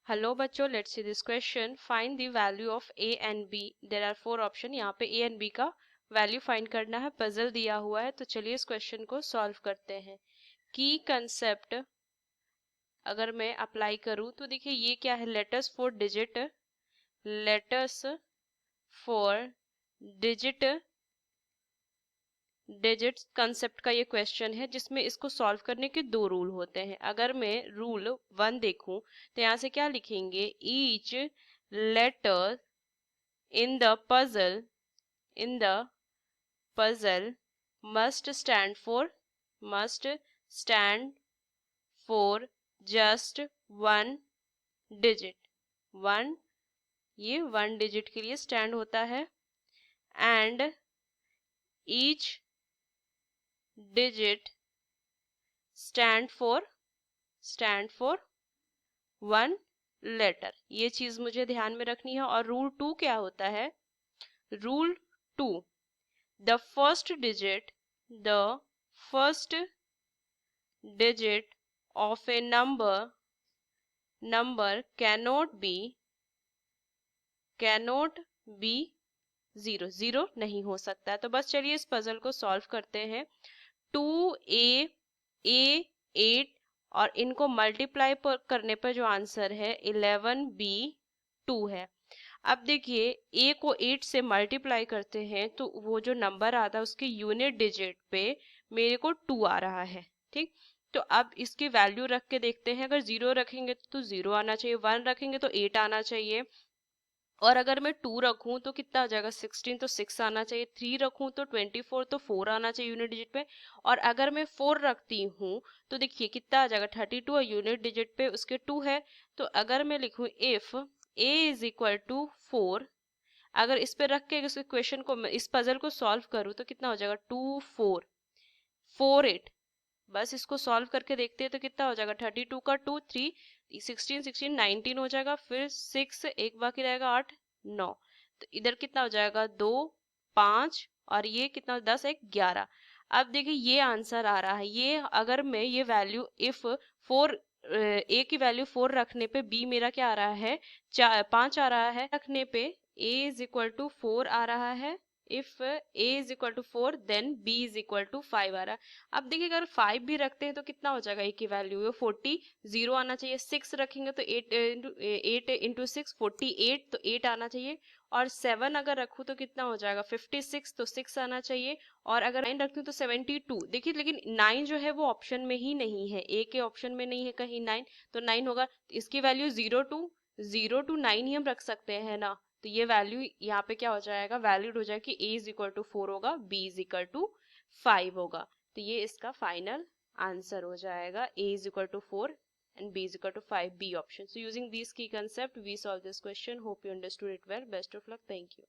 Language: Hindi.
हेलो बच्चों, let's see this question. Find the value of A and B. There are 4 option. यहाँ पे ए एंड बी का वैल्यू फाइंड करना है. पजल दिया हुआ है, तो चलिए इस क्वेश्चन को सॉल्व करते हैं. की कंसेप्ट अगर मैं अप्लाई करूँ तो देखिए ये क्या है. Letters for digit, letters for digit digits concept का ये क्वेश्चन है, जिसमें इसको सॉल्व करने के 2 रूल होते हैं. अगर मैं रूल 1 देखूं तो यहाँ से क्या लिखेंगे. Each letter in the puzzle must stand for just one digit. One ये 1 डिजिट के लिए स्टैंड होता है. And each digit stand for one letter. ये चीज मुझे ध्यान में रखनी है. और रूल 2 क्या होता है. Rule 2, the first digit of a number cannot be zero नहीं हो सकता. तो बस चलिए इस पजल को सॉल्व करते हैं. 2a 8 और इनको मल्टीप्लाई करने पर जो आंसर है 11b 2 है. अब देखिए a को 8 से मल्टीप्लाई करते हैं तो वो जो नंबर आता है उसके यूनिट डिजिट पे मेरे को 2 आ रहा है. ठीक, तो अब इसकी वैल्यू रख के देखते हैं. अगर 0 रखेंगे तो 0 आना चाहिए, 1 रखेंगे तो 8 आना चाहिए, और अगर मैं 2 रखूं तो कितना आ जाएगा 16, तो 6 आना चाहिए. 3 रखूं तो 24, तो 4 आना चाहिए यूनिट डिजिट पे. और अगर मैं 4 रखती हूँ तो देखिए कितना आ जाएगा 32, और यूनिट डिजिट पे उसके 2 है. तो अगर मैं लिखूं if a is equal to 4, अगर इस पे रख के इस क्वेश्चन को इस पजल को सॉल्व करूँ तो कितना हो जाएगा 2 4 4 8. बस इसको सॉल्व करके देखते हैं तो कितना हो जाएगा 32 का 2 3 16 16 19 हो जाएगा. फिर 6 एक बाकी रहेगा 8 9. तो इधर कितना हो जाएगा 2 5 और ये कितना 10 1 11. अब देखिए ये आंसर आ रहा है. ये अगर मैं ये वैल्यू इफ 4 ए की वैल्यू 4 रखने पे बी मेरा क्या आ रहा है 5 आ रहा है. रखने पे a इज इक्वल टू 4 आ रहा है. If a is equal to 4 then b is equal to 5 आ रहा है. अब देखिए अगर 5 भी रखते हैं तो कितना हो जाएगा a की वैल्यू 40, 0 आना चाहिए. 6 रखेंगे तो 8 इंटू 6 48, तो 8 आना चाहिए. और 7 अगर रखूँ तो कितना हो जाएगा 56, तो 6 आना चाहिए. और अगर 9 रखती हूँ तो 72. देखिए लेकिन 9 जो है वो ऑप्शन में ही नहीं है, ए के ऑप्शन में नहीं है कहीं 9, तो 9 होगा. इसकी वैल्यू 0 to 9 ही हम रख सकते हैं ना. तो ये वैल्यू यहाँ पे क्या हो जाएगा वैलिड हो जाएगा कि a इज इक्वल टू 4 होगा, b इज इक्वल टू 5 होगा. तो ये इसका फाइनल आंसर हो जाएगा a is equal to 4 and b is equal to 5, B option. So using these key concept we solve this question. Hope you understood it well. Best of luck. Thank you.